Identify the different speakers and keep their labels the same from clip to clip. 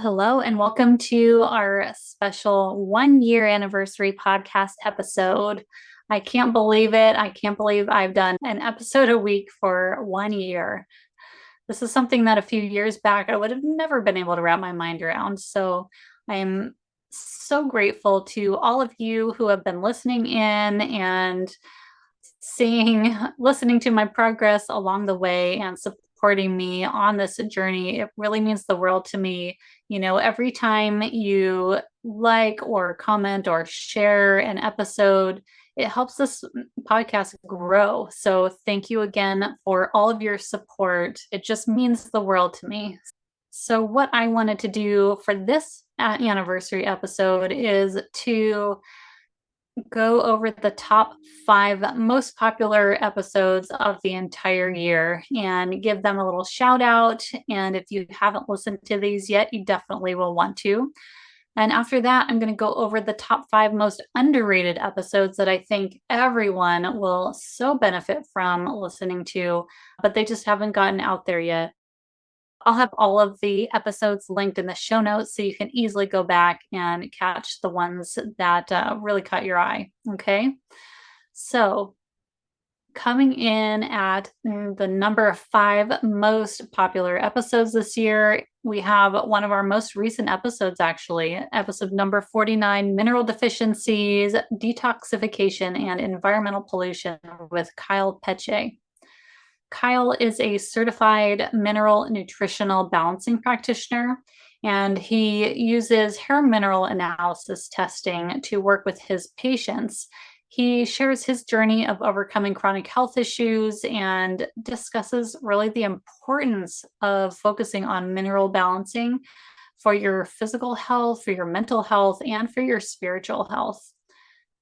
Speaker 1: Hello, and welcome to our special 1 year anniversary podcast episode. I can't believe it. I can't believe I've done an episode a week for 1 year. This is something that a few years back I would have never been able to wrap my mind around. So I'm so grateful to all of you who have been listening in and listening to my progress along the way and supporting me on this journey. It really means the world to me. Every time you like or comment or share an episode, it helps this podcast grow. So thank you again for all of your support. It just means the world to me. So what I wanted to do for this anniversary episode is to go over the top 5 most popular episodes of the entire year and give them a little shout out. And if you haven't listened to these yet, you definitely will want to. And after that, I'm going to go over the top 5 most underrated episodes that I think everyone will so benefit from listening to, but they just haven't gotten out there yet. I'll have all of the episodes linked in the show notes so you can easily go back and catch the ones that really caught your eye. Okay. So, coming in at the number 5 most popular episodes this year, we have one of our most recent episodes, actually, episode number 49, Mineral Deficiencies, Detoxification, and Environmental Pollution with Kyle Peche. Kyle is a certified mineral nutritional balancing practitioner, and he uses hair mineral analysis testing to work with his patients. He shares his journey of overcoming chronic health issues and discusses really the importance of focusing on mineral balancing for your physical health, for your mental health, and for your spiritual health.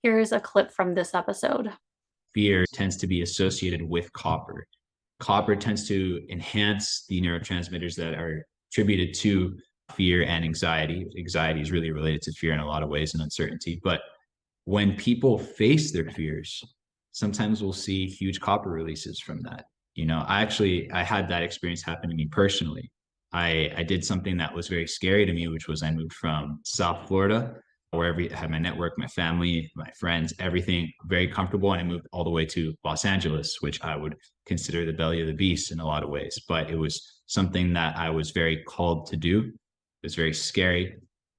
Speaker 1: Here's a clip from this episode.
Speaker 2: Fear tends to be associated with copper. Copper tends to enhance the neurotransmitters that are attributed to fear and anxiety. Anxiety is really related to fear in a lot of ways and uncertainty. But when people face their fears, sometimes we'll see huge copper releases from that. I had that experience happen to me personally. I did something that was very scary to me, which was I moved from South Florida, where I had my network, my family, my friends, everything very comfortable. And I moved all the way to Los Angeles, which I would consider the belly of the beast in a lot of ways. But it was something that I was very called to do. It was very scary.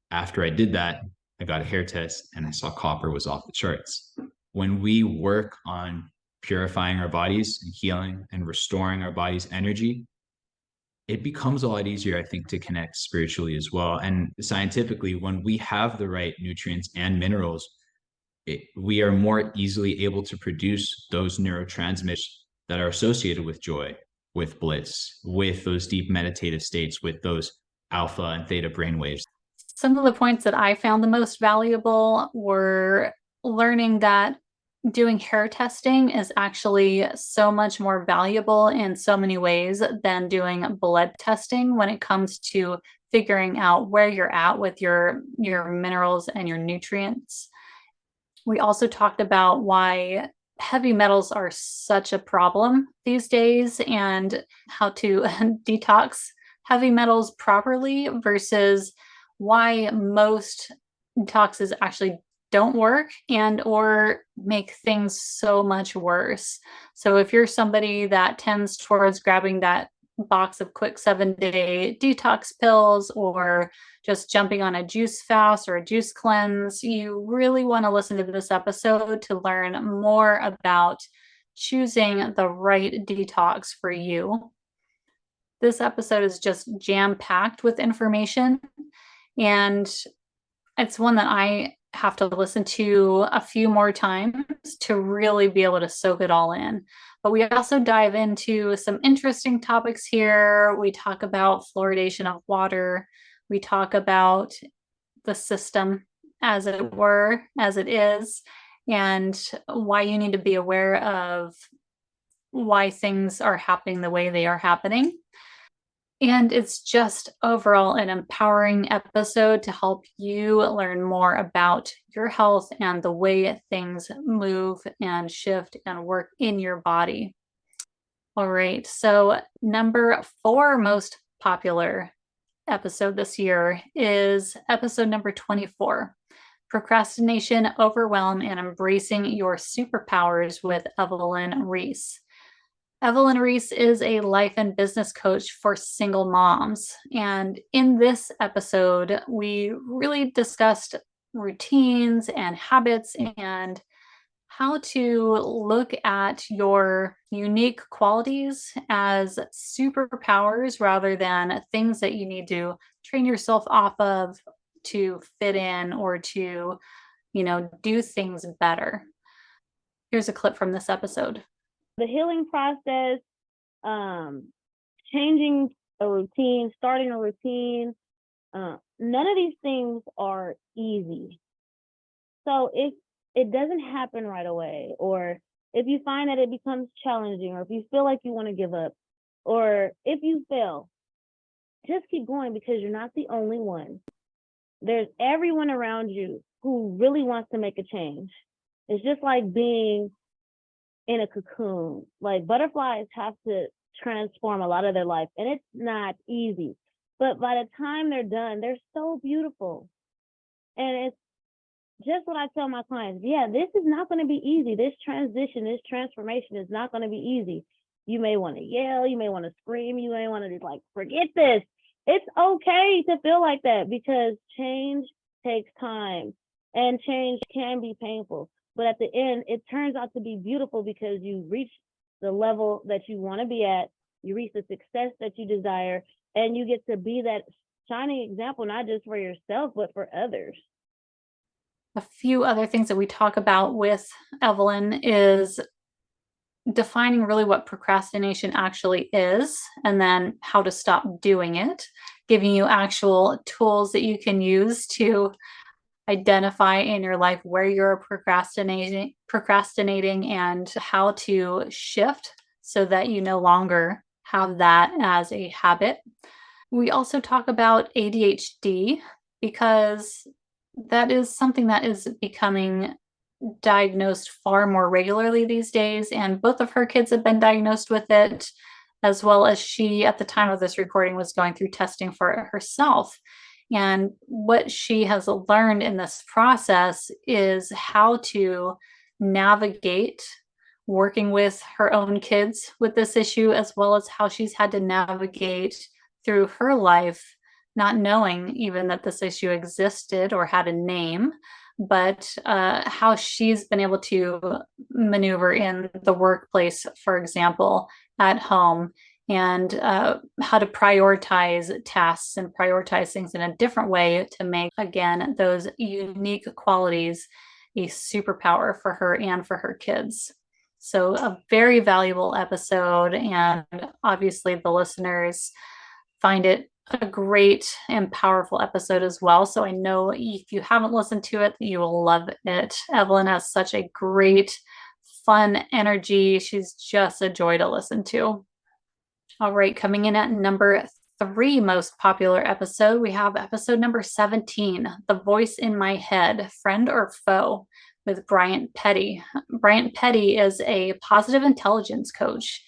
Speaker 2: After I did that, I got a hair test and I saw copper was off the charts. When we work on purifying our bodies and healing and restoring our body's energy, it becomes a lot easier, I think, to connect spiritually as well. And scientifically, when we have the right nutrients and minerals, we are more easily able to produce those neurotransmitters that are associated with joy, with bliss, with those deep meditative states, with those alpha and theta brainwaves.
Speaker 1: Some of the points that I found the most valuable were learning that doing hair testing is actually so much more valuable in so many ways than doing blood testing when it comes to figuring out where you're at with your minerals and your nutrients. We also talked about why heavy metals are such a problem these days and how to detox heavy metals properly versus why most detoxes actually don't work and or make things so much worse. So if you're somebody that tends towards grabbing that box of quick 7-day detox pills or just jumping on a juice fast or a juice cleanse, you really want to listen to this episode to learn more about choosing the right detox for you. This episode is just jam-packed with information, and it's one that I have to listen to a few more times to really be able to soak it all in. But we also dive into some interesting topics here. We talk about fluoridation of water. We talk about the system, as it were, as it is, and why you need to be aware of why things are happening the way they are happening. And it's just overall an empowering episode to help you learn more about your health and the way things move and shift and work in your body. All right, so number 4 most popular episode this year is episode number 24, Procrastination, Overwhelm, and Embracing Your Superpowers with Evelyn Rease. Evelyn Rease is a life and business coach for single moms. And in this episode, we really discussed routines and habits and how to look at your unique qualities as superpowers rather than things that you need to train yourself off of to fit in or to, do things better. Here's a clip from this episode.
Speaker 3: The healing process, changing a routine, starting a routine, none of these things are easy. So if it doesn't happen right away, or if you find that it becomes challenging, or if you feel like you want to give up, or if you fail, just keep going, because you're not the only one. There's everyone around you who really wants to make a change. It's just like being in a cocoon. Like, butterflies have to transform a lot of their life, and it's not easy. But by the time they're done, they're so beautiful. And it's just what I tell my clients. Yeah, this is not going to be easy. This transition, this transformation is not going to be easy. You may want to yell, you may want to scream, you may want to just like, forget this. It's okay to feel like that, because change takes time and change can be painful. But at the end, it turns out to be beautiful, because you reach the level that you want to be at, you reach the success that you desire, and you get to be that shining example, not just for yourself, but for others.
Speaker 1: A few other things that we talk about with Evelyn is defining really what procrastination actually is, and then how to stop doing it, giving you actual tools that you can use to identify in your life where you're procrastinating and how to shift so that you no longer have that as a habit. We also talk about ADHD, because that is something that is becoming diagnosed far more regularly these days, and both of her kids have been diagnosed with it, as well as she, at the time of this recording, was going through testing for it herself. And what she has learned in this process is how to navigate working with her own kids with this issue, as well as how she's had to navigate through her life, not knowing even that this issue existed or had a name, but how she's been able to maneuver in the workplace, for example, at home, and how to prioritize tasks and prioritize things in a different way to make, again, those unique qualities a superpower for her and for her kids. So a very valuable episode, and obviously the listeners find it a great and powerful episode as well. So I know if you haven't listened to it, you will love it. Evelyn has such a great, fun energy. She's just a joy to listen to. All right, coming in at number 3 most popular episode, we have episode number 17, The Voice in My Head, Friend or Foe, with Bryant Pettey. Bryant Pettey is a positive intelligence coach.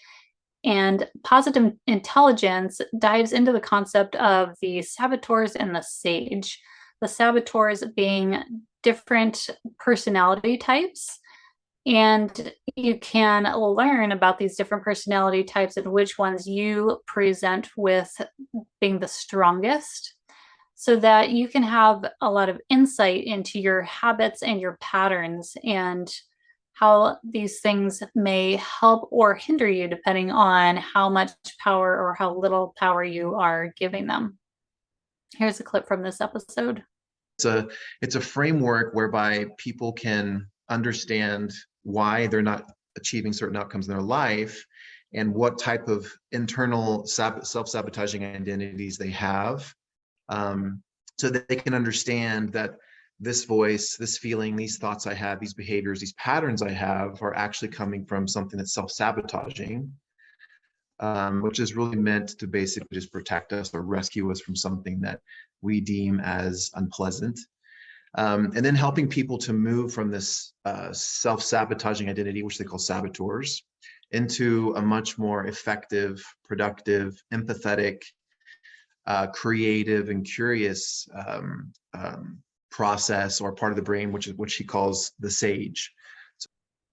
Speaker 1: And positive intelligence dives into the concept of the saboteurs and the sage. The saboteurs being different personality types. And you can learn about these different personality types and which ones you present with being the strongest, so that you can have a lot of insight into your habits and your patterns, and how these things may help or hinder you depending on how much power or how little power you are giving them. Here's a clip from this episode.
Speaker 4: It's a framework whereby people can understand why they're not achieving certain outcomes in their life, and what type of internal self-sabotaging identities they have, so that they can understand that this voice, this feeling, these thoughts I have, these behaviors, these patterns I have are actually coming from something that's self-sabotaging, which is really meant to basically just protect us or rescue us from something that we deem as unpleasant. And then helping people to move from this self-sabotaging identity, which they call saboteurs, into a much more effective, productive, empathetic, creative and curious process or part of the brain, which he calls the sage.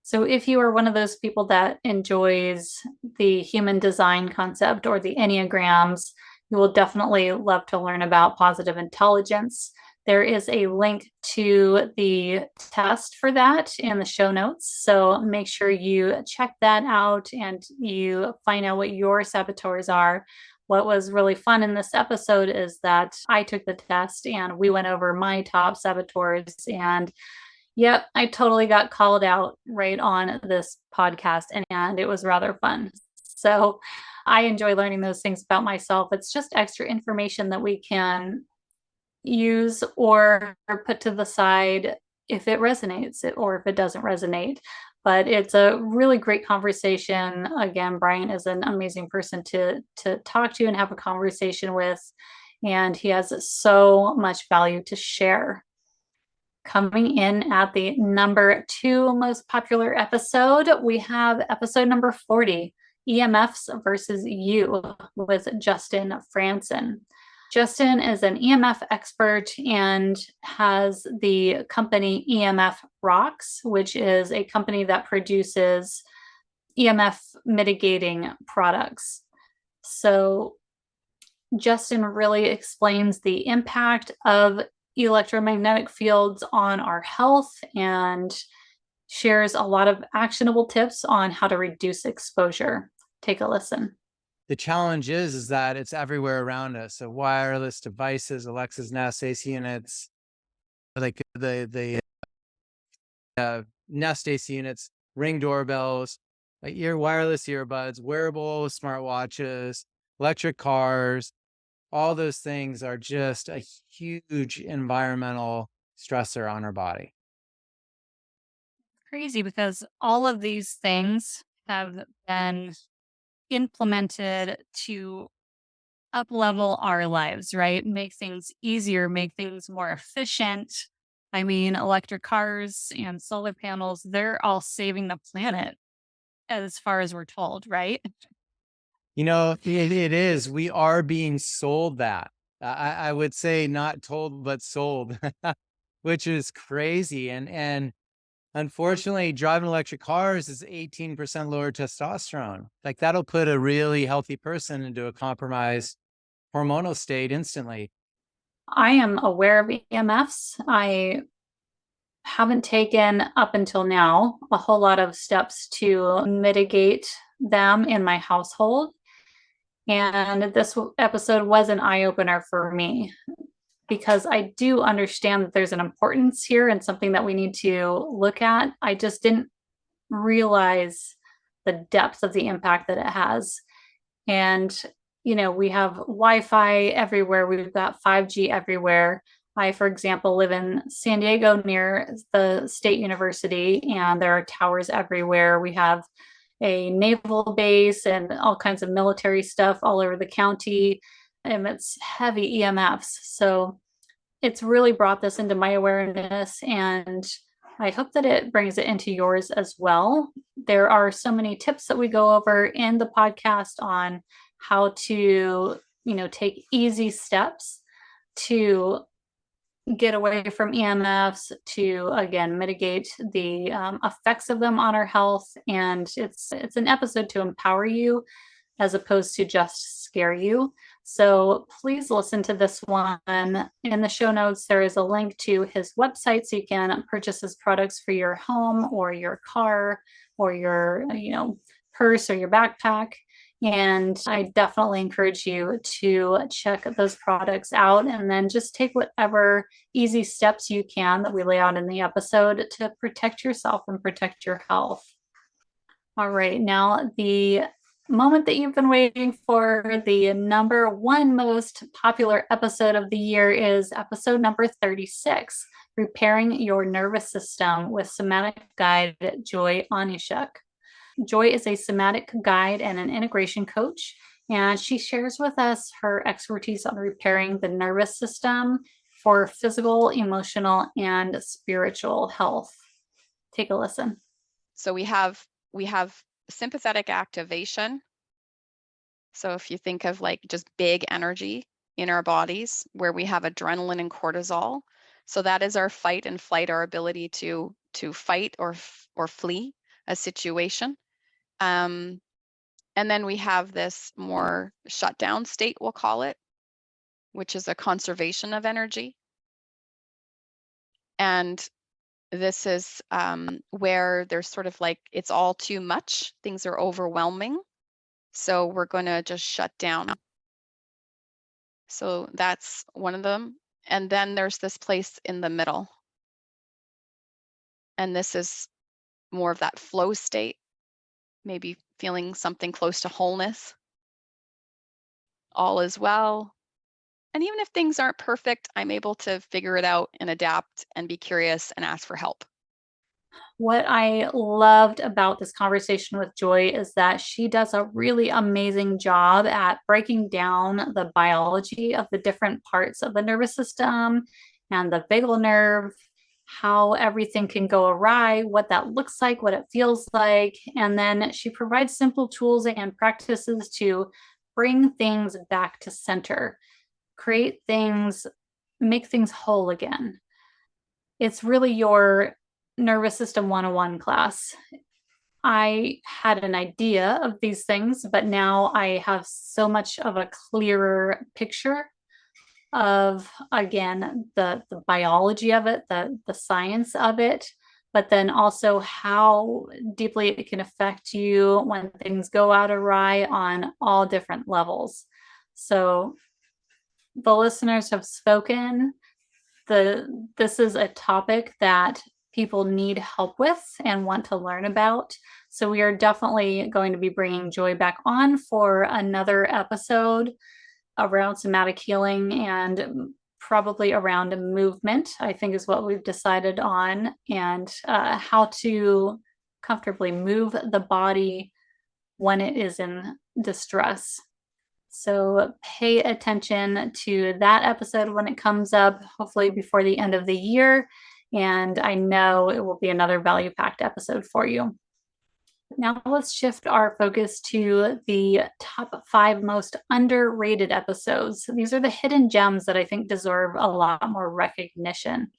Speaker 1: So if you are one of those people that enjoys the human design concept or the Enneagrams, you will definitely love to learn about positive intelligence. There is a link to the test for that in the show notes. So make sure you check that out and you find out what your saboteurs are. What was really fun in this episode is that I took the test and we went over my top saboteurs, and yep, I totally got called out right on this podcast, and it was rather fun. So I enjoy learning those things about myself. It's just extra information that we can use or put to the side if it resonates or if it doesn't resonate. But it's a really great conversation. Again, Bryant is an amazing person to talk to and have a conversation with, and he has so much value to share. Coming in at the number 2 most popular episode, we have episode number 40, EMFs versus You, with Justin Frandson. Justin is an EMF expert and has the company EMF Rocks, which is a company that produces EMF mitigating products. So Justin really explains the impact of electromagnetic fields on our health and shares a lot of actionable tips on how to reduce exposure. Take a listen.
Speaker 5: The challenge is that it's everywhere around us. So wireless devices, Alexa's Nest, AC units, like the Nest AC units, Ring doorbells, wireless earbuds, wearable smartwatches, electric cars. All those things are just a huge environmental stressor on our body.
Speaker 6: Crazy, because all of these things have been implemented to up-level our lives, right? Make things easier, make things more efficient. I mean, electric cars and solar panels, they're all saving the planet as far as we're told, right?
Speaker 5: You know, it is. We are being sold that. I would say not told, but sold, which is crazy. And unfortunately, driving electric cars is 18% lower testosterone. Like that'll put a really healthy person into a compromised hormonal state instantly.
Speaker 1: I am aware of EMFs. I haven't taken up until now a whole lot of steps to mitigate them in my household. And this episode was an eye opener for me because I do understand that there's an importance here and something that we need to look at. I just didn't realize the depth of the impact that it has. And, you know, we have Wi-Fi everywhere. We've got 5G everywhere. I, for example, live in San Diego near the State University, and there are towers everywhere. We have a naval base and all kinds of military stuff all over the county, and it's heavy EMFs. So it's really brought this into my awareness, and I hope that it brings it into yours as well. There are so many tips that we go over in the podcast on how to, you know, take easy steps to get away from EMFs, to again mitigate the effects of them on our health. And it's an episode to empower you as opposed to just scare you. So please listen to this one. In the show notes, there is a link to his website so you can purchase his products for your home or your car or your, you know, purse or your backpack. And I definitely encourage you to check those products out and then just take whatever easy steps you can that we lay out in the episode to protect yourself and protect your health. All right, now the moment that you've been waiting for, the number 1 most popular episode of the year is episode number 36, Repairing Your Nervous System, with Somatic guide Joy Onyschak. Joy is a somatic guide and an integration coach, and she shares with us her expertise on repairing the nervous system for physical, emotional, and spiritual health. Take a listen.
Speaker 7: So we have sympathetic activation. So if you think of like just big energy, in our bodies where we have adrenaline and cortisol. So that is our fight and flight, our ability to fight or flee a situation. And then we have this more shut down state, we'll call it, which is a conservation of energy. And this is where there's sort of like, it's all too much. Things are overwhelming. So we're going to just shut down. So that's one of them. And then there's this place in the middle. And this is more of that flow state, maybe feeling something close to wholeness. All is well. And even if things aren't perfect, I'm able to figure it out and adapt and be curious and ask for help.
Speaker 1: What I loved about this conversation with Joy is that she does a really amazing job at breaking down the biology of the different parts of the nervous system and the vagal nerve, how everything can go awry, what that looks like, what it feels like. And then she provides simple tools and practices to bring things back to center, create things, make things whole again. It's really your Nervous System 101 class. I had an idea of these things, but now I have so much of a clearer picture of, again, the biology of it, the science of it, but then also how deeply it can affect you when things go out awry on all different levels. So the listeners have spoken. This is a topic that people need help with and want to learn about. So we are definitely going to be bringing Joy back on for another episode around somatic healing and probably around movement, I think is what we've decided on, and how to comfortably move the body when it is in distress. So pay attention to that episode when it comes up, hopefully before the end of the year. And I know it will be another value-packed episode for you. Now let's shift our focus to the top 5 most underrated episodes. These are the hidden gems that I think deserve a lot more recognition.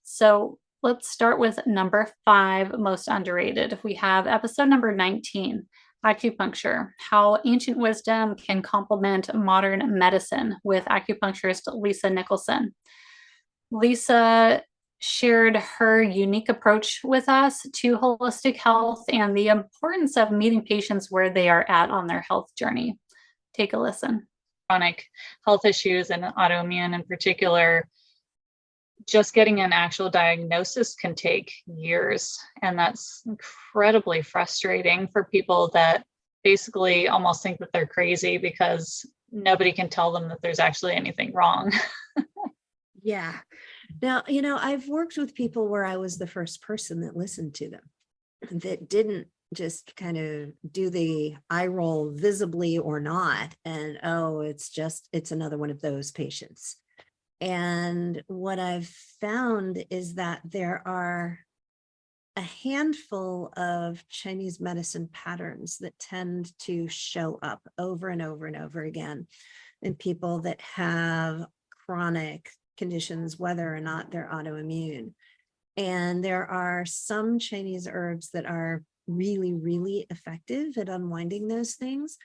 Speaker 1: So let's start with number 5 most underrated. We have episode number 19. Acupuncture, how ancient wisdom can complement modern medicine, with acupuncturist Lisa Nicholson. Lisa shared her unique approach with us to holistic health and the importance of meeting patients where they are at on their health journey. Take a listen. Chronic health issues and autoimmune in particular, just getting an actual diagnosis can take years. And that's incredibly frustrating for people that basically almost think that they're crazy because nobody can tell them that there's actually anything wrong.
Speaker 8: Yeah. Now, I've worked with people where I was the first person that listened to them, that didn't just kind of do the eye roll visibly or not. And, oh, it's another one of those patients. And what I've found is that there are a handful of Chinese medicine patterns that tend to show up over and over and over again in people that have chronic conditions, whether or not they're autoimmune. And there are some Chinese herbs that are really, really effective at unwinding those things.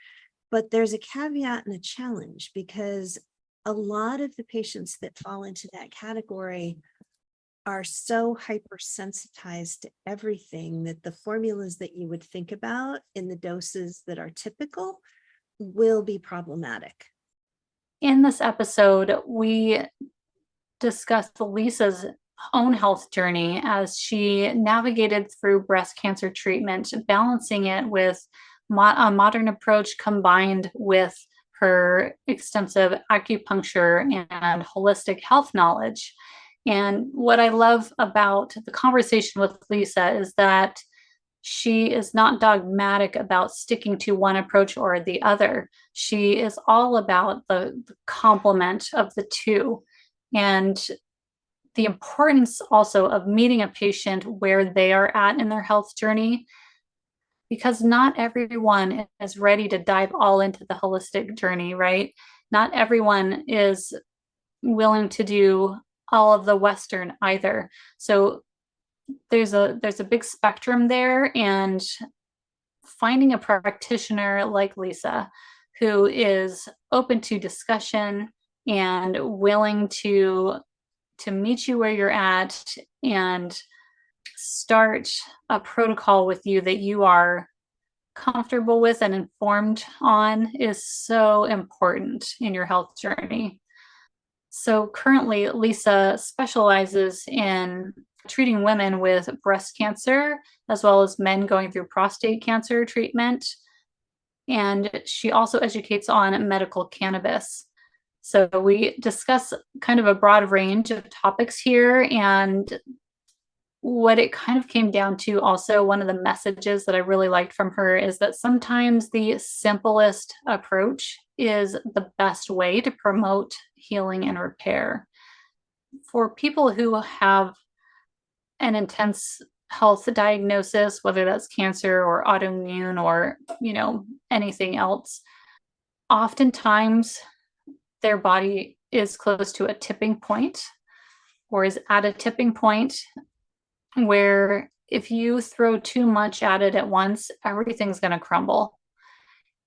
Speaker 8: But there's a caveat and a challenge, because a lot of the patients that fall into that category are so hypersensitized to everything that the formulas that you would think about in the doses that are typical will be problematic.
Speaker 1: In this episode, we discussed Lisa's own health journey as she navigated through breast cancer treatment, balancing it with a modern approach combined with her extensive acupuncture and holistic health knowledge. And what I love about the conversation with Lisa is that she is not dogmatic about sticking to one approach or the other. She is all about the complement of the two, and the importance also of meeting a patient where they are at in their health journey, because not everyone is ready to dive all into the holistic journey, right? not everyone is willing to do all of the Western either. So there's a big spectrum there, and finding a practitioner like Lisa who is open to discussion and willing to meet you where you're at and start a protocol with you that you are comfortable with and informed on is so important in your health journey. So currently, Lisa specializes in treating women with breast cancer, as well as men going through prostate cancer treatment. And she also educates on medical cannabis. So we discuss kind of a broad range of topics here, and what it kind of came down to, also one of the messages that I really liked from her is that sometimes the simplest approach is the best way to promote healing and repair. For people who have an intense health diagnosis, whether that's cancer or autoimmune or, anything else, oftentimes their body is close to a tipping point or is at a tipping point where if you throw too much at it at once, everything's going to crumble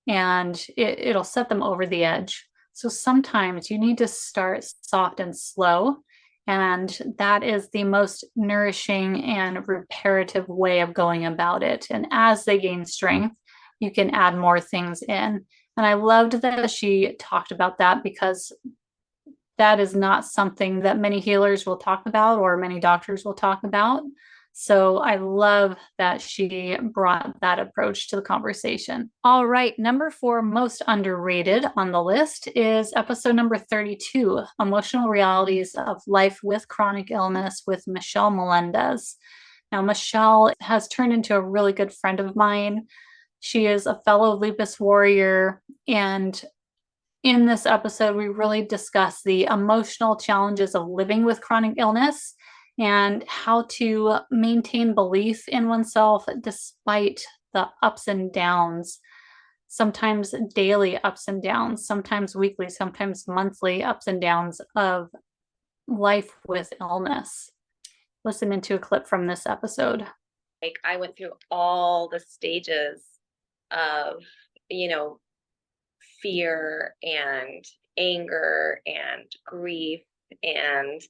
Speaker 1: and it'll set them over the edge. So sometimes you need to start soft and slow. And that is the most nourishing and reparative way of going about it. And as they gain strength, you can add more things in. And I loved that she talked about that, because that is not something that many healers will talk about or many doctors will talk about. So I love that she brought that approach to the conversation. All right, number 4 most underrated on the list is episode number 32, Emotional Realities of Life with Chronic Illness with Michelle Melendez. Now, Michelle has turned into a really good friend of mine. She is a fellow lupus warrior, and in this episode, we really discuss the emotional challenges of living with chronic illness and how to maintain belief in oneself despite the ups and downs, sometimes daily ups and downs, sometimes weekly, sometimes monthly ups and downs of life with illness. Listen into a clip from this episode.
Speaker 9: Like, I went through all the stages of, fear and anger and grief and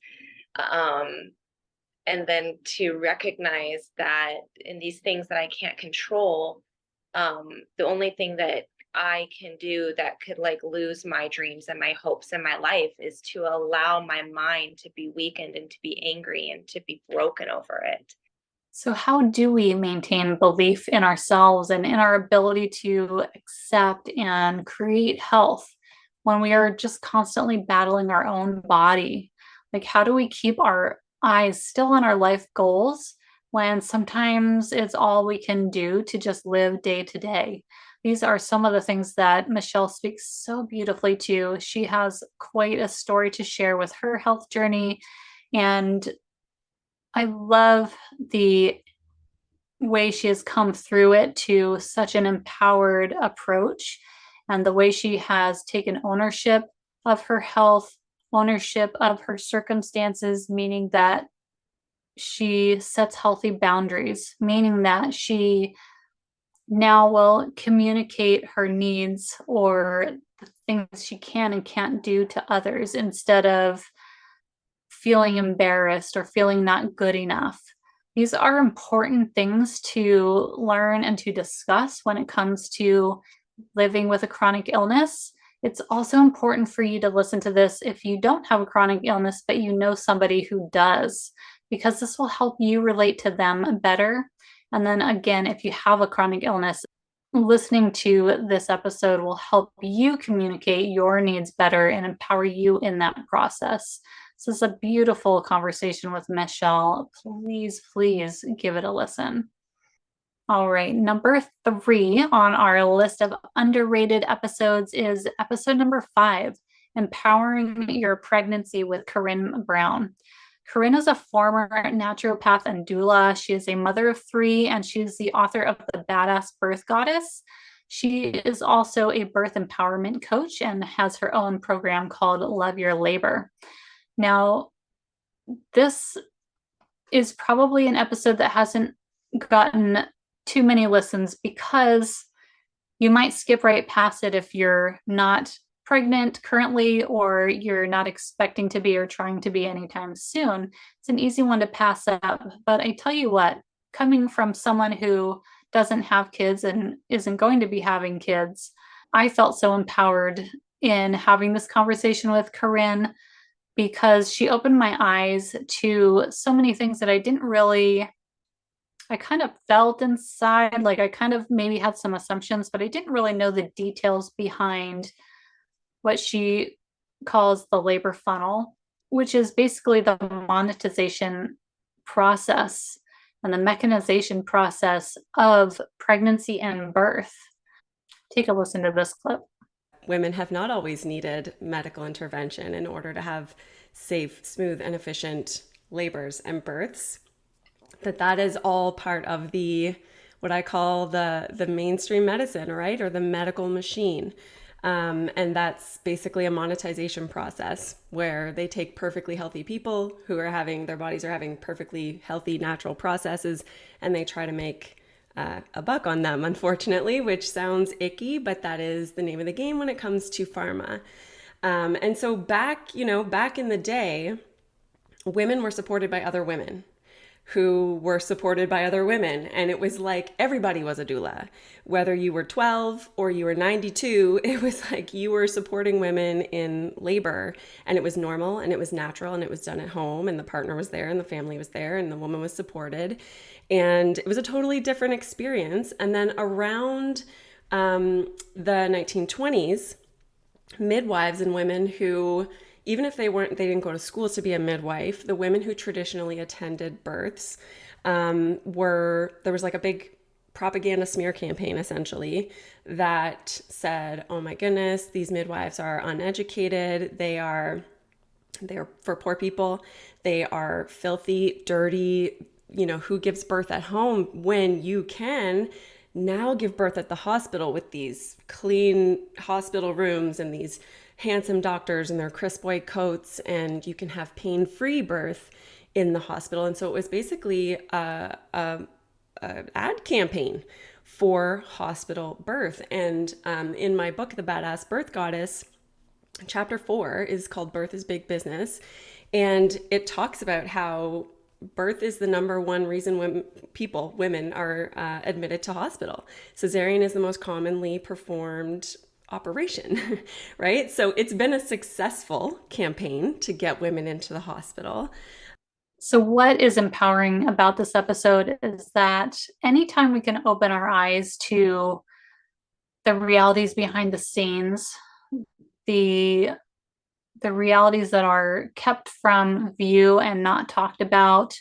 Speaker 9: then to recognize that in these things that I can't control, the only thing that I can do that could lose my dreams and my hopes in my life is to allow my mind to be weakened and to be angry and to be broken over it.
Speaker 1: So how do we maintain belief in ourselves and in our ability to accept and create health when we are just constantly battling our own body? How do we keep our eyes still on our life goals when sometimes it's all we can do to just live day to day? These are some of the things that Michelle speaks so beautifully to. She has quite a story to share with her health journey, and I love the way she has come through it to such an empowered approach, and the way she has taken ownership of her health, ownership of her circumstances, meaning that she sets healthy boundaries, meaning that she now will communicate her needs or the things she can and can't do to others instead of feeling embarrassed or feeling not good enough. These are important things to learn and to discuss when it comes to living with a chronic illness. It's also important for you to listen to this if you don't have a chronic illness, but you know somebody who does, because this will help you relate to them better. And then again, if you have a chronic illness, listening to this episode will help you communicate your needs better and empower you in that process. So it's a beautiful conversation with Michelle. Please, please give it a listen. All right, number 3 on our list of underrated episodes is episode number 5, Empowering Your Pregnancy with Corinne Brown. Corinne is a former naturopath and doula. She is a mother of 3, and she is the author of The Badass Birth Goddess. She is also a birth empowerment coach and has her own program called Love Your Labor. Now, this is probably an episode that hasn't gotten too many listens because you might skip right past it if you're not pregnant currently or you're not expecting to be or trying to be anytime soon. It's an easy one to pass up. But I tell you what, coming from someone who doesn't have kids and isn't going to be having kids, I felt so empowered in having this conversation with Corinne because she opened my eyes to so many things that I kind of felt inside, like I kind of maybe had some assumptions, but I didn't really know the details behind what she calls the labor funnel, which is basically the monetization process and the mechanization process of pregnancy and birth. Take a listen to this clip.
Speaker 10: Women have not always needed medical intervention in order to have safe, smooth, and efficient labors and births. That is all part of the what I call the mainstream medicine, right? Or the medical machine. And that's basically a monetization process where they take perfectly healthy people who are having, their bodies are having perfectly healthy natural processes, and they try to make a buck on them, unfortunately, which sounds icky, but that is the name of the game when it comes to pharma. And so back in the day, women were supported by other women who were supported by other women. And it was like everybody was a doula. Whether you were 12 or you were 92, it was like you were supporting women in labor, and it was normal and it was natural and it was done at home, and the partner was there and the family was there and the woman was supported. And it was a totally different experience. And then around the 1920s, midwives and women who, even if they didn't go to school to be a midwife, the women who traditionally attended births there was like a big propaganda smear campaign essentially that said, oh my goodness, these midwives are uneducated. They're for poor people. They are filthy, dirty, who gives birth at home when you can now give birth at the hospital with these clean hospital rooms and these handsome doctors in their crisp white coats, and you can have pain-free birth in the hospital. And so it was basically a ad campaign for hospital birth. And in my book, The Badass Birth Goddess, chapter 4 is called Birth is Big Business. And it talks about how birth is the number one reason women are admitted to hospital. Cesarean is the most commonly performed operation, right? So it's been a successful campaign to get women into the hospital.
Speaker 1: So what is empowering about this episode is that anytime we can open our eyes to the realities behind the scenes, the realities that are kept from view and not talked about,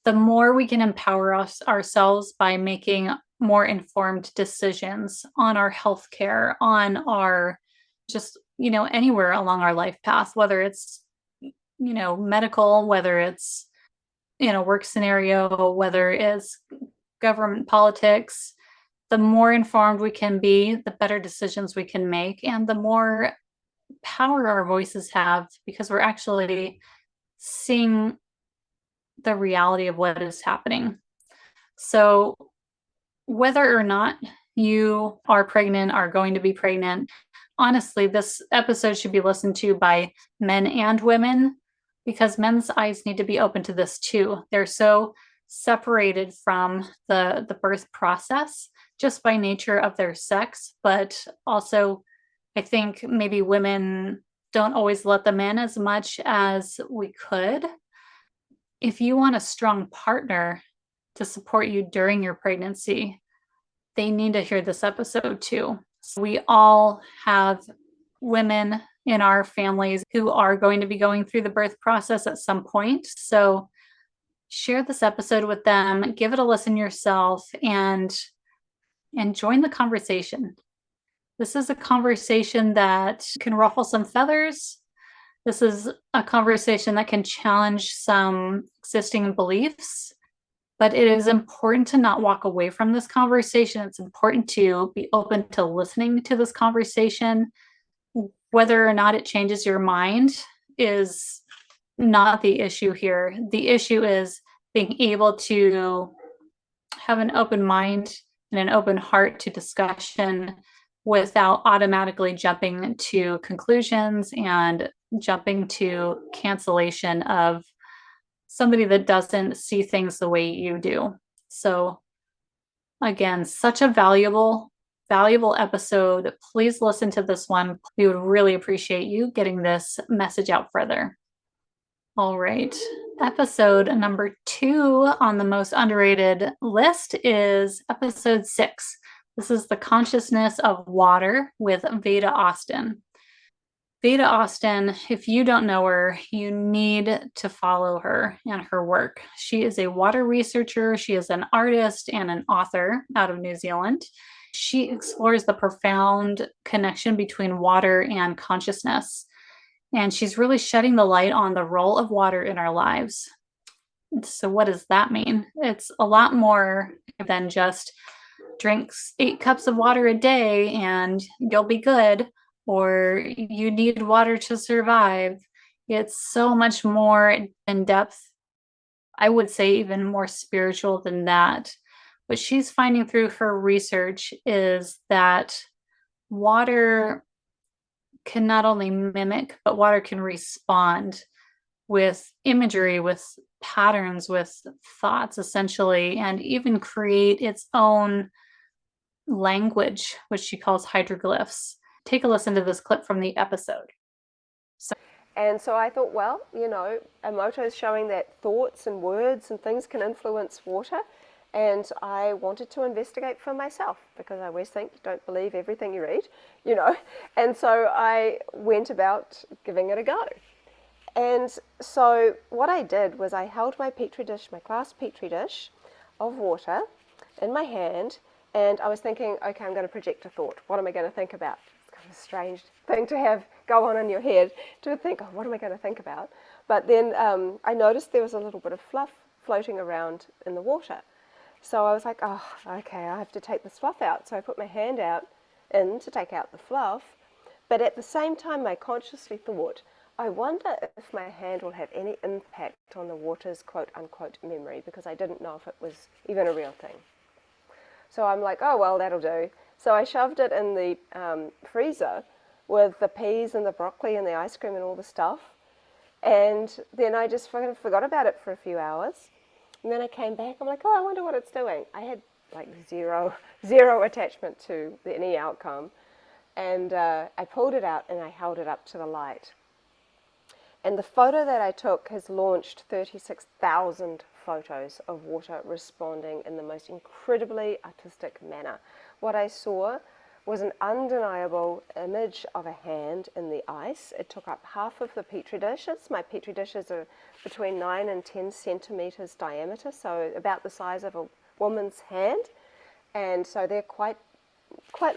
Speaker 1: the more we can empower ourselves by making more informed decisions on our healthcare, on our just, anywhere along our life path, whether it's, medical, whether it's in a work scenario, whether it's government politics. The more informed we can be, the better decisions we can make, and the more power our voices have, because we're actually seeing the reality of what is happening. So whether or not you are pregnant, are going to be pregnant, honestly, this episode should be listened to by men and women, because men's eyes need to be open to this too. They're so separated from the birth process just by nature of their sex, but also I think maybe women don't always let them in as much as we could. If you want a strong partner to support you during your pregnancy, they need to hear this episode too. So we all have women in our families who are going to be going through the birth process at some point. So share this episode with them, give it a listen yourself, and join the conversation. This is a conversation that can ruffle some feathers. This is a conversation that can challenge some existing beliefs. But it is important to not walk away from this conversation. It's important to be open to listening to this conversation. Whether or not it changes your mind is not the issue here. The issue is being able to have an open mind and an open heart to discussion without automatically jumping to conclusions and jumping to cancellation of somebody that doesn't see things the way you do. So again, such a valuable episode. Please listen to this one. We would really appreciate you getting this message out further. All right. Episode number 2 on the most underrated list is episode 6. This is the consciousness of water with Veda Austin. Veda Austin, if you don't know her, you need to follow her and her work. She is a water researcher. She is an artist and an author out of New Zealand. She explores the profound connection between water and consciousness. And she's really shedding the light on the role of water in our lives. So what does that mean? It's a lot more than just drinks 8 cups of water a day and you'll be good, or you need water to survive. It's so much more in depth. I would say even more spiritual than that. What she's finding through her research is that water can not only mimic, but water can respond with imagery, with patterns, with thoughts, essentially, and even create its own language, which she calls hydroglyphs. Take a listen to this clip from the episode.
Speaker 11: And so I thought, well, Emoto is showing that thoughts and words and things can influence water. And I wanted to investigate for myself, because I always think, don't believe everything you read, And so I went about giving it a go. And so what I did was I held my Petri dish, my glass Petri dish of water in my hand, and I was thinking, okay, I'm going to project a thought. What am I going to think about? It's kind of a strange thing to have go on in your head, to think, oh, what am I going to think about? But then I noticed there was a little bit of fluff floating around in the water. So I was like, oh, okay, I have to take this fluff out. So I put my hand out in to take out the fluff. But at the same time, I consciously thought, I wonder if my hand will have any impact on the water's quote-unquote memory, because I didn't know if it was even a real thing. So I'm like, oh, well, that'll do. So I shoved it in the freezer with the peas and the broccoli and the ice cream and all the stuff. And then I just forgot about it for a few hours. And then I came back, I'm like, oh, I wonder what it's doing. I had like zero attachment to any outcome. And I pulled it out and I held it up to the light. And the photo that I took has launched 36,000 photos of water responding in the most incredibly artistic manner. What I saw was an undeniable image of a hand in the ice. It took up half of the Petri dishes. My Petri dishes are between 9 and 10 centimeters diameter, so about the size of a woman's hand. And so they're quite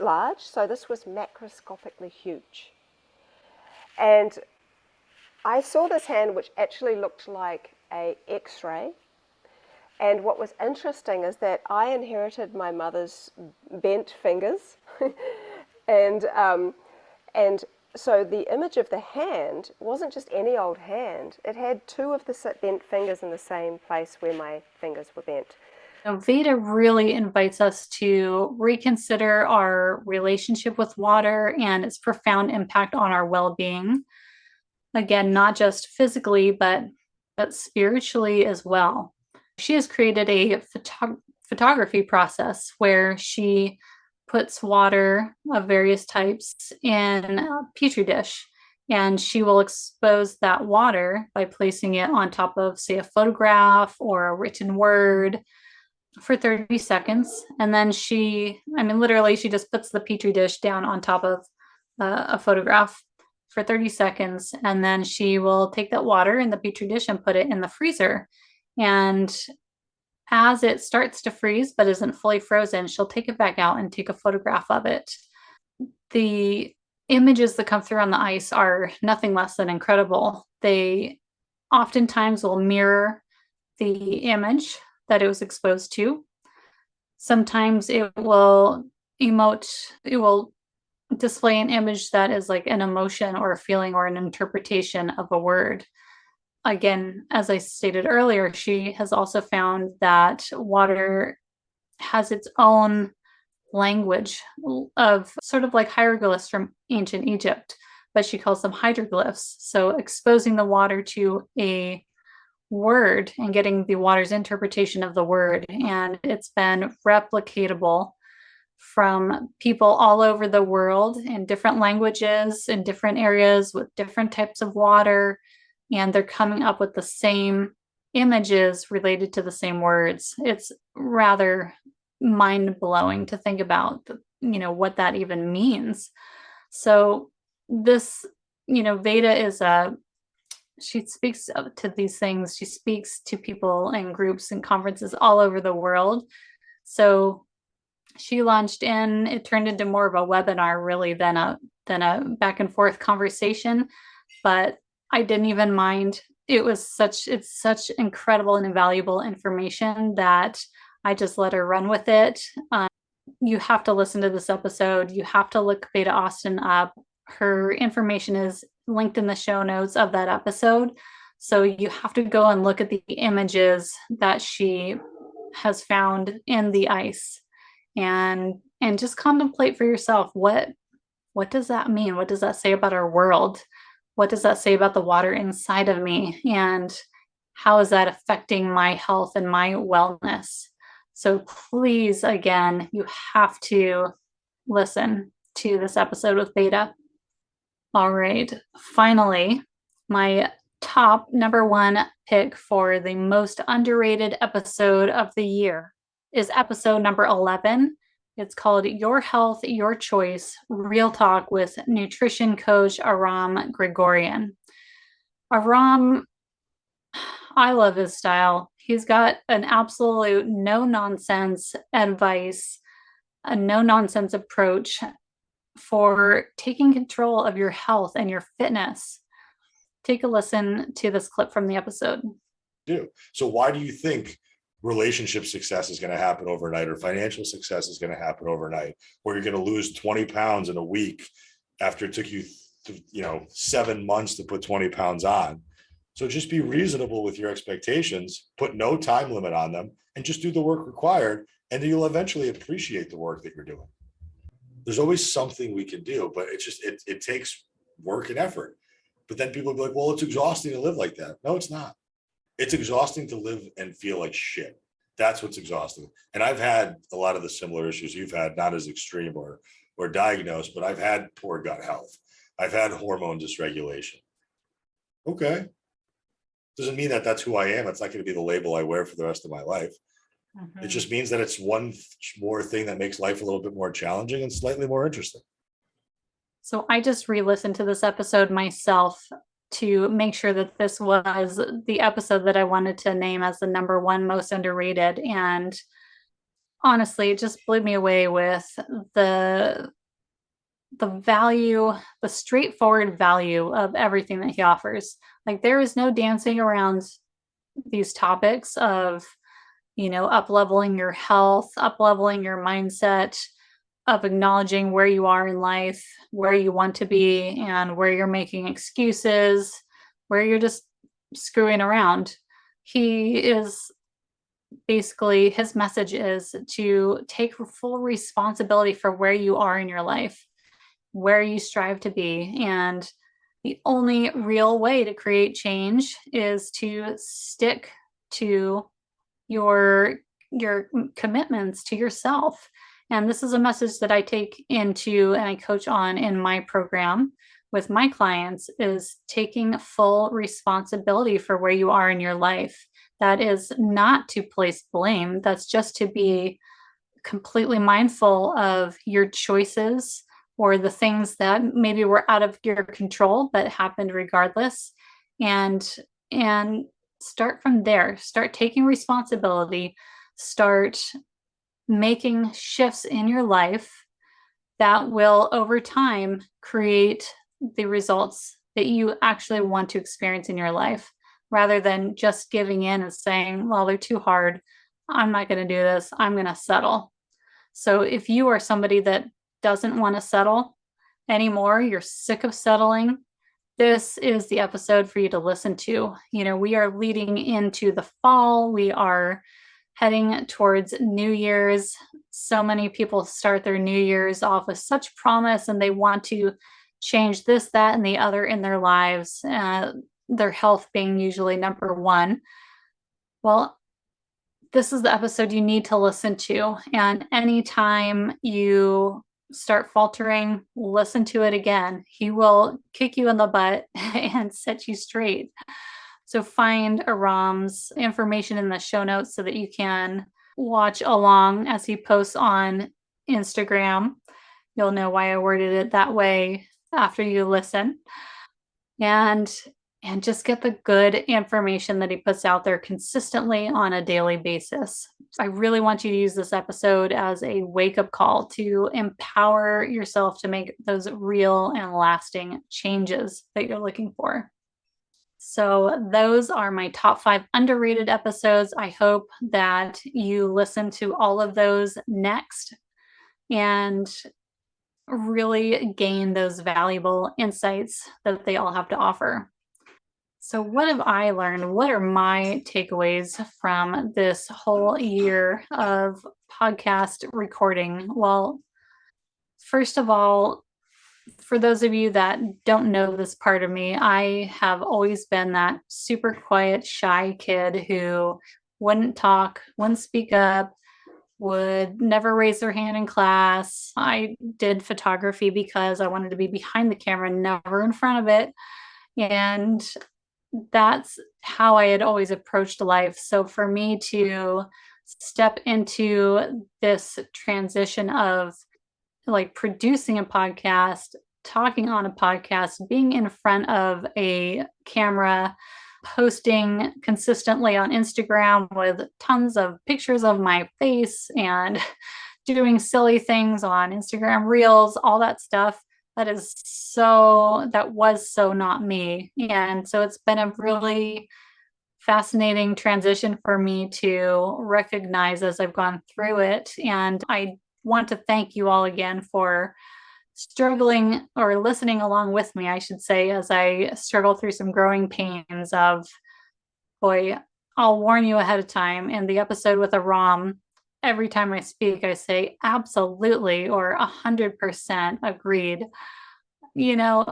Speaker 11: large. So this was macroscopically huge. And I saw this hand, which actually looked like an X-ray. And what was interesting is that I inherited my mother's bent fingers. and so the image of the hand wasn't just any old hand. It had 2 of the bent fingers in the same place where my fingers were bent.
Speaker 1: Now, Veda really invites us to reconsider our relationship with water and its profound impact on our well-being. Again, not just physically, but spiritually as well. She has created a photography process where she puts water of various types in a petri dish, and she will expose that water by placing it on top of, say, a photograph or a written word for 30 seconds. And then literally she just puts the petri dish down on top of a photograph for 30 seconds. And then she will take that water in the petri dish and put it in the freezer. And as it starts to freeze but isn't fully frozen, she'll take it back out and take a photograph of it. The images that come through on the ice are nothing less than incredible. They oftentimes will mirror the image that it was exposed to. Sometimes it will display an image that is like an emotion or a feeling or an interpretation of a word. Again, as I stated earlier, she has also found that water has its own language of sort of like hieroglyphs from ancient Egypt, but she calls them hydroglyphs. So exposing the water to a word and getting the water's interpretation of the word, and it's been replicatable from people all over the world in different languages, in different areas with different types of water, and they're coming up with the same images related to the same words. It's rather mind-blowing to think about, what that even means. So this, Veda she speaks to these things. She speaks to people in groups and conferences all over the world. So she launched it turned into more of a webinar really than a back and forth conversation, but I didn't even mind. It's such incredible and invaluable information that I just let her run with it. You have to listen to this episode. You have to look Veda Austin up. Her information is linked in the show notes of that episode. So you have to go and look at the images that she has found in the ice and just contemplate for yourself, what does that mean? What does that say about our world? What does that say about the water inside of me? And how is that affecting my health and my wellness? So please, again, you have to listen to this episode with Veda. All right, finally, my top number one pick for the most underrated episode of the year is episode number 11. It's called Your Health, Your Choice, Real Talk with nutrition coach Aram Grigorian. Aram, I love his style. He's got an absolute no-nonsense advice, a no-nonsense approach for taking control of your health and your fitness. Take a listen to this clip from the episode.
Speaker 12: So why do you think relationship success is going to happen overnight, or financial success is going to happen overnight, or you're going to lose 20 pounds in a week after it took you 7 months to put 20 pounds on? So just be reasonable with your expectations, put no time limit on them, and just do the work required, and then you'll eventually appreciate the work that you're doing. There's always something we can do, but it takes work and effort. But then people be like, well, it's exhausting to live like that. No, it's not. It's exhausting to live and feel like shit. That's what's exhausting. And I've had a lot of the similar issues you've had, not as extreme or diagnosed, but I've had poor gut health. I've had hormone dysregulation. Okay. Doesn't mean that that's who I am. It's not going to be the label I wear for the rest of my life. It just means that it's one more thing that makes life a little bit more challenging and slightly more interesting.
Speaker 1: So I just re-listened to this episode myself to make sure that this was the episode that I wanted to name as the number one most underrated. And honestly, it just blew me away with the value, the straightforward value of everything that he offers. Like, there is no dancing around these topics of, up-leveling your health, up-leveling your mindset, of acknowledging where you are in life, where you want to be, and where you're making excuses, where you're just screwing around. His message is to take full responsibility for where you are in your life, where you strive to be. And the only real way to create change is to stick to your commitments to yourself. And this is a message that I take into and I coach on in my program with my clients, is taking full responsibility for where you are in your life. That is not to place blame. That's just to be completely mindful of your choices or the things that maybe were out of your control but happened regardless. And start from there. Start taking responsibility. Start making shifts in your life that will over time create the results that you actually want to experience in your life, rather than just giving in and saying, well, they're too hard, I'm not going to do this. I'm going to settle. So if you are somebody that doesn't want to settle anymore, you're sick of settling, this is the episode for you to listen to. You know, we are leading into the fall. We are heading towards New Year's. So many people start their New Year's off with such promise, and they want to change this, that, and the other in their lives, their health being usually number one. Well, this is the episode you need to listen to. And anytime you start faltering, listen to it again. He will kick you in the butt and set you straight. So find Aram's information in the show notes so that you can watch along as he posts on Instagram. You'll know why I worded it that way after you listen. And just get the good information that he puts out there consistently on a daily basis. I really want you to use this episode as a wake-up call to empower yourself to make those real and lasting changes that you're looking for. So those are my top 5 underrated episodes. I hope that you listen to all of those next and really gain those valuable insights that they all have to offer. So what have I learned? What are my takeaways from this whole year of podcast recording? Well, first of all, for those of you that don't know this part of me, I have always been that super quiet, shy kid who wouldn't talk, wouldn't speak up, would never raise their hand in class. I did photography because I wanted to be behind the camera, never in front of it. And that's how I had always approached life. So for me to step into this transition of like producing a podcast, talking on a podcast, being in front of a camera, posting consistently on Instagram with tons of pictures of my face and doing silly things on Instagram Reels, all that stuff. That was so not me. And so it's been a really fascinating transition for me to recognize as I've gone through it. And I want to thank you all again for struggling or listening along with me, I should say, as I struggle through some growing pains of, boy, I'll warn you ahead of time. In the episode with Aram, every time I speak, I say absolutely or 100% agreed. You know,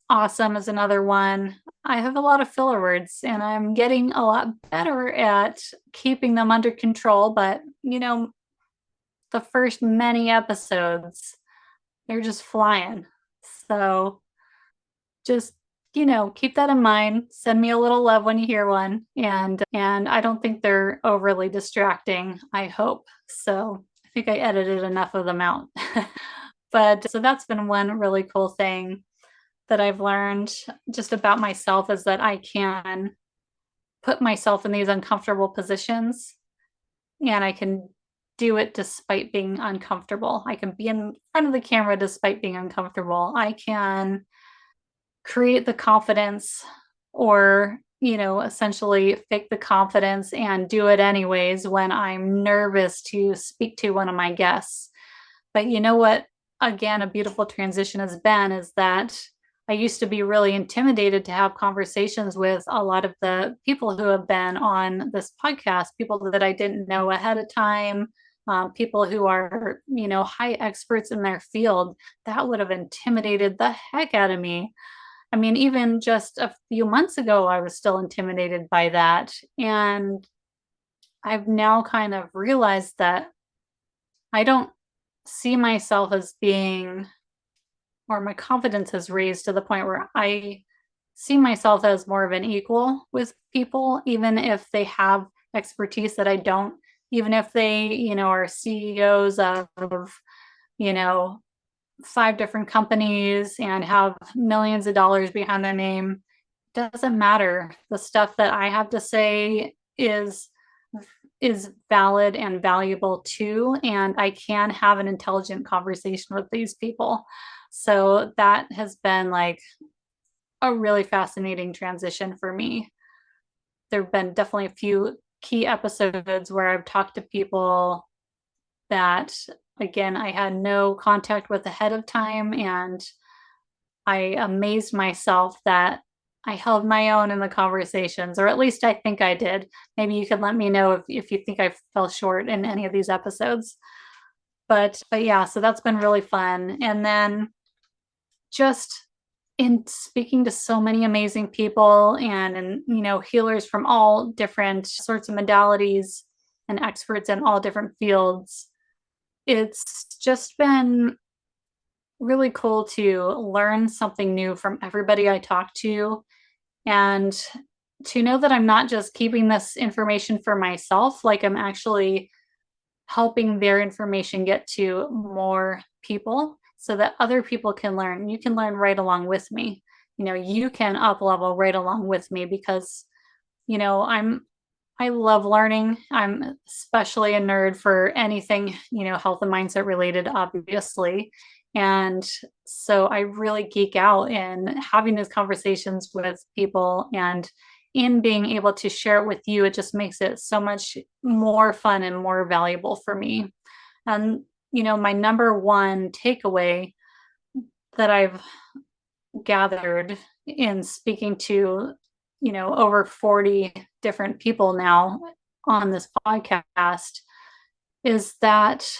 Speaker 1: awesome is another one. I have a lot of filler words and I'm getting a lot better at keeping them under control. But, you know, the first many episodes, they're just flying. So just, you know, keep that in mind. Send me a little love when you hear one. And I don't think they're overly distracting, I hope. So I think I edited enough of them out. But so that's been one really cool thing that I've learned just about myself, is that I can put myself in these uncomfortable positions and I can do it despite being uncomfortable. I can be in front of the camera despite being uncomfortable. I can create the confidence, or, you know, essentially fake the confidence and do it anyways when I'm nervous to speak to one of my guests. But you know what, again, a beautiful transition has been is that I used to be really intimidated to have conversations with a lot of the people who have been on this podcast, people that I didn't know ahead of time, people who are, you know, high experts in their field. That would have intimidated the heck out of me. I mean, even just a few months ago, I was still intimidated by that. And I've now kind of realized that I don't see myself as being, or my confidence has raised to the point where I see myself as more of an equal with people, even if they have expertise that I don't, even if they, you know, are CEOs of, you know, 5 different companies and have millions of dollars behind their name. Doesn't matter. The stuff that I have to say is valid and valuable too, and I can have an intelligent conversation with these people. So that has been like a really fascinating transition for me. There have been definitely a few key episodes where I've talked to people that, again, I had no contact with ahead of time, and I amazed myself that I held my own in the conversations, or at least I think I did. Maybe you could let me know if you think I fell short in any of these episodes. But yeah, so that's been really fun. And then just in speaking to so many amazing people and healers from all different sorts of modalities and experts in all different fields, it's just been really cool to learn something new from everybody I talk to, and to know that I'm not just keeping this information for myself, like I'm actually helping their information get to more people so that other people can learn. You can learn right along with me. You can up level right along with me because, I love learning. I'm especially a nerd for anything, health and mindset related, obviously. And so I really geek out in having these conversations with people, and in being able to share it with you, it just makes it so much more fun and more valuable for me. And, my number one takeaway that I've gathered in speaking to, over 40 different people now on this podcast is that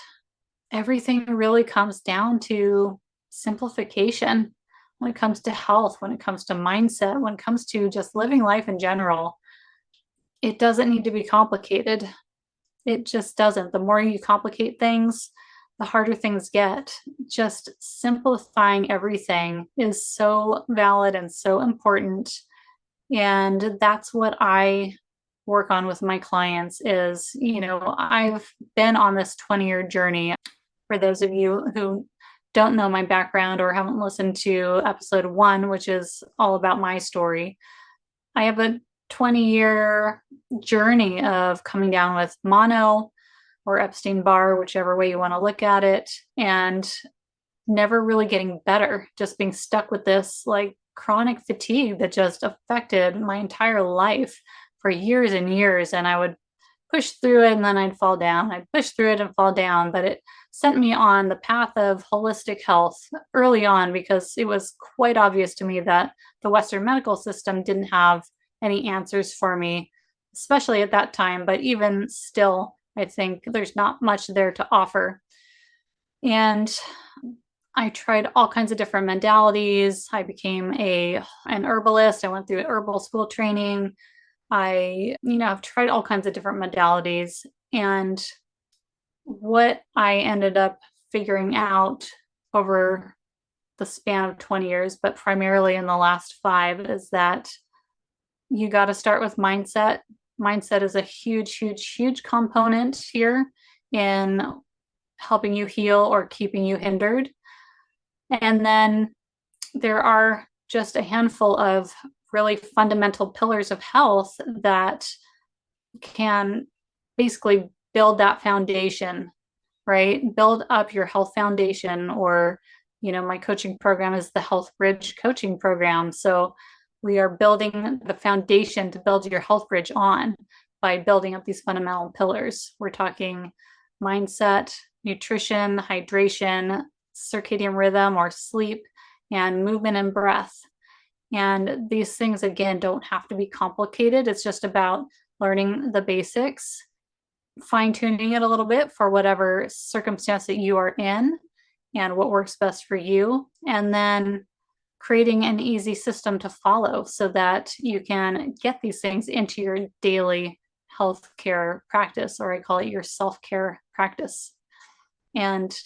Speaker 1: everything really comes down to simplification when it comes to health, when it comes to mindset, when it comes to just living life in general. It doesn't need to be complicated. It just doesn't. The more you complicate things, the harder things get. Just simplifying everything is so valid and so important. And that's what I work on with my clients is, I've been on this 20-year journey. For those of you who don't know my background or haven't listened to episode 1, which is all about my story, I have a 20-year journey of coming down with mono or Epstein-Barr, whichever way you want to look at it, and never really getting better, just being stuck with this like chronic fatigue that just affected my entire life for years and years. And I would push through it and then I'd fall down. I'd push through it and fall down. But it sent me on the path of holistic health early on because it was quite obvious to me that the Western medical system didn't have any answers for me, especially at that time. But even still, I think there's not much there to offer. And I tried all kinds of different modalities. I became an herbalist. I went through herbal school training. I've tried all kinds of different modalities. And what I ended up figuring out over the span of 20 years, but primarily in the last 5, is that you got to start with mindset. Mindset is a huge, huge, huge component here in helping you heal or keeping you hindered. And then there are just a handful of really fundamental pillars of health that can basically build that foundation, right? Build up your health foundation. Or, my coaching program is the Health Bridge coaching program. So we are building the foundation to build your health bridge on by building up these fundamental pillars. We're talking mindset, nutrition, hydration, circadian rhythm or sleep, and movement and breath. And these things, again, don't have to be complicated. It's just about learning the basics, fine-tuning it a little bit for whatever circumstance that you are in and what works best for you, and then creating an easy system to follow so that you can get these things into your daily healthcare practice, or I call it your self-care practice. And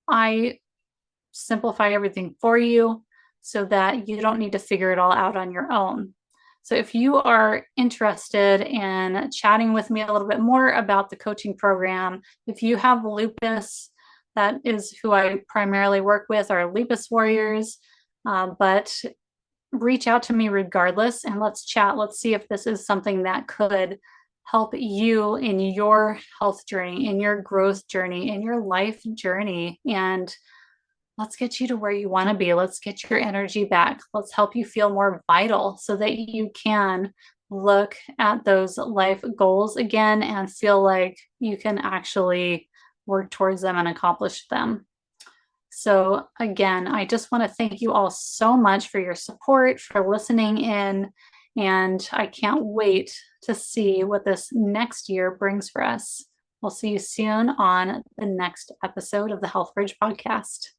Speaker 1: I simplify everything for you so that you don't need to figure it all out on your own. So if you are interested in chatting with me a little bit more about the coaching program, if you have lupus, that is who I primarily work with, are lupus warriors, but reach out to me regardless and let's chat. Let's see if this is something that could help you in your health journey, in your growth journey, in your life journey. And let's get you to where you want to be. Let's get your energy back. Let's help you feel more vital so that you can look at those life goals again and feel like you can actually work towards them and accomplish them. So again, I just want to thank you all so much for your support, for listening in, and I can't wait to see what this next year brings for us. We'll see you soon on the next episode of the Health Bridge podcast.